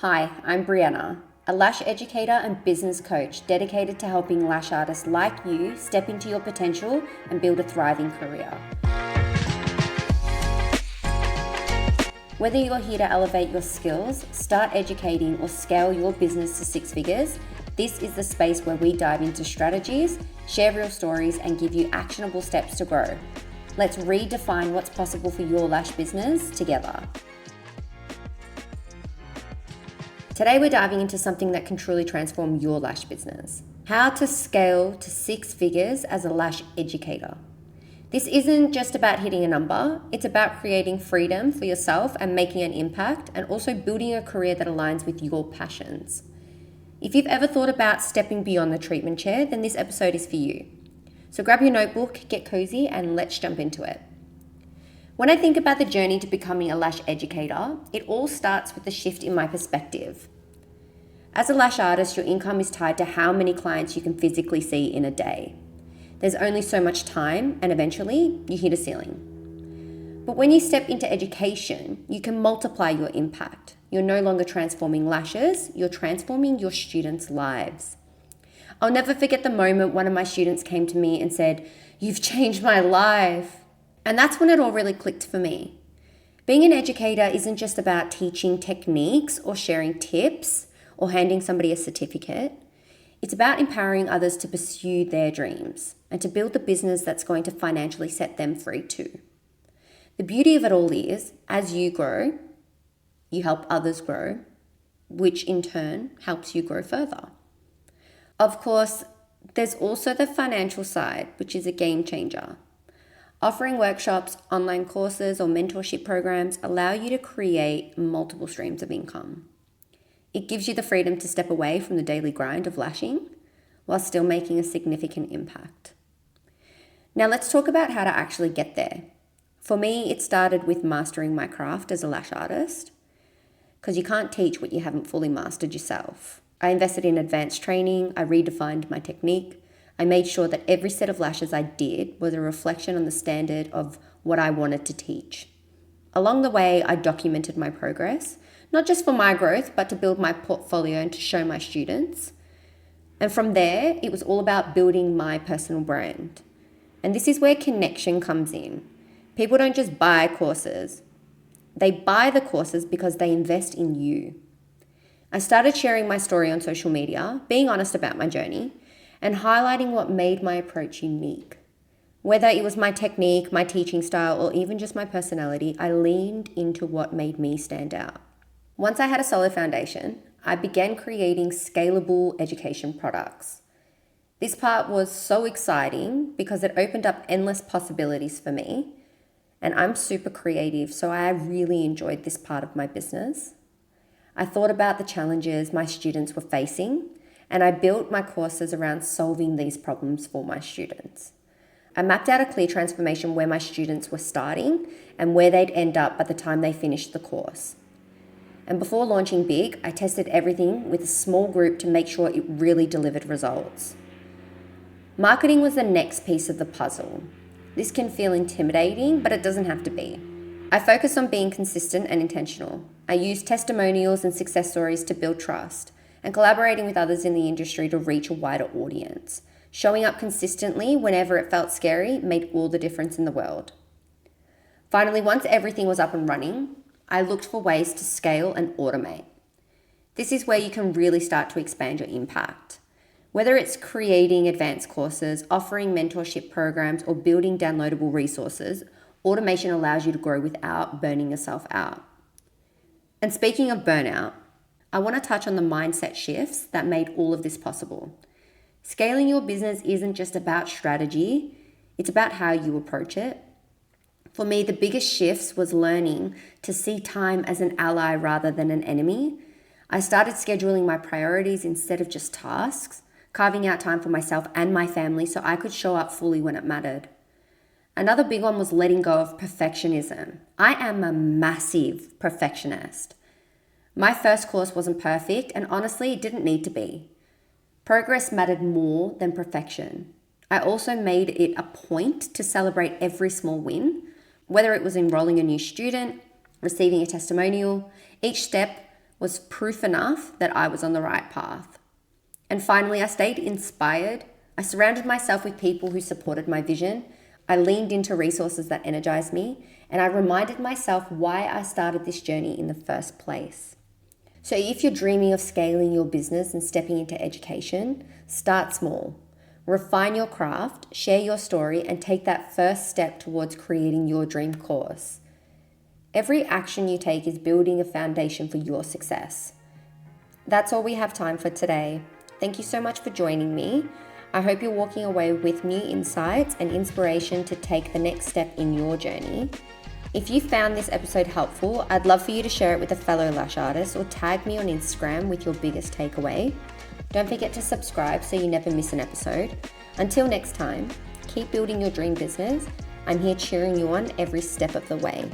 Hi, I'm Brianna, a Lash educator and business coach dedicated to helping Lash artists like you step into your potential and build a thriving career. Whether you're here to elevate your skills, start educating, or scale your business to six figures, this is the space where we dive into strategies, share real stories, and give you actionable steps to grow. Let's redefine what's possible for your Lash business together. Today we're diving into something that can truly transform your Lash business. How to scale to six figures as a Lash educator. This isn't just about hitting a number, it's about creating freedom for yourself and making an impact, and also building a career that aligns with your passions. If you've ever thought about stepping beyond the treatment chair, then this episode is for you. So grab your notebook, get cozy, and let's jump into it. When I think about the journey to becoming a Lash educator, it all starts with the shift in my perspective. As a Lash artist, your income is tied to how many clients you can physically see in a day. There's only so much time, and eventually you hit a ceiling. But when you step into education, you can multiply your impact. You're no longer transforming lashes, you're transforming your students' lives. I'll never forget the moment one of my students came to me and said, "You've changed my life." And that's when it all really clicked for me. Being an educator isn't just about teaching techniques or sharing tips or handing somebody a certificate. It's about empowering others to pursue their dreams and to build the business that's going to financially set them free too. The beauty of it all is, as you grow, you help others grow, which in turn helps you grow further. Of course, there's also the financial side, which is a game changer. Offering workshops, online courses, or mentorship programs allow you to create multiple streams of income. It gives you the freedom to step away from the daily grind of lashing while still making a significant impact. Now let's talk about how to actually get there. For me, it started with mastering my craft as a lash artist, because you can't teach what you haven't fully mastered yourself. I invested in advanced training, I redefined my technique, I made sure that every set of lashes I did was a reflection on the standard of what I wanted to teach. Along the way, I documented my progress, not just for my growth, but to build my portfolio and to show my students. And from there, it was all about building my personal brand. And this is where connection comes in. People don't just buy courses. They buy the courses because they invest in you. I started sharing my story on social media, being honest about my journey, and highlighting what made my approach unique. Whether it was my technique, my teaching style, or even just my personality, I leaned into what made me stand out. Once I had a solid foundation, I began creating scalable education products. This part was so exciting because it opened up endless possibilities for me, and I'm super creative, so I really enjoyed this part of my business. I thought about the challenges my students were facing, and I built my courses around solving these problems for my students. I mapped out a clear transformation where my students were starting and where they'd end up by the time they finished the course. And before launching big, I tested everything with a small group to make sure it really delivered results. Marketing was the next piece of the puzzle. This can feel intimidating, but it doesn't have to be. I focused on being consistent and intentional. I used testimonials and success stories to build trust, and collaborating with others in the industry to reach a wider audience. Showing up consistently whenever it felt scary made all the difference in the world. Finally, once everything was up and running, I looked for ways to scale and automate. This is where you can really start to expand your impact. Whether it's creating advanced courses, offering mentorship programs, or building downloadable resources, automation allows you to grow without burning yourself out. And speaking of burnout, I want to touch on the mindset shifts that made all of this possible. Scaling your business isn't just about strategy, it's about how you approach it. For me, the biggest shifts was learning to see time as an ally rather than an enemy. I started scheduling my priorities instead of just tasks, carving out time for myself and my family so I could show up fully when it mattered. Another big one was letting go of perfectionism. I am a massive perfectionist. My first course wasn't perfect, and honestly, it didn't need to be. Progress mattered more than perfection. I also made it a point to celebrate every small win, whether it was enrolling a new student, receiving a testimonial. Each step was proof enough that I was on the right path. And finally, I stayed inspired. I surrounded myself with people who supported my vision. I leaned into resources that energized me, and I reminded myself why I started this journey in the first place. So if you're dreaming of scaling your business and stepping into education, start small. Refine your craft, share your story, and take that first step towards creating your dream course. Every action you take is building a foundation for your success. That's all we have time for today. Thank you so much for joining me. I hope you're walking away with new insights and inspiration to take the next step in your journey. If you found this episode helpful, I'd love for you to share it with a fellow lash artist or tag me on Instagram with your biggest takeaway. Don't forget to subscribe so you never miss an episode. Until next time, keep building your dream business. I'm here cheering you on every step of the way.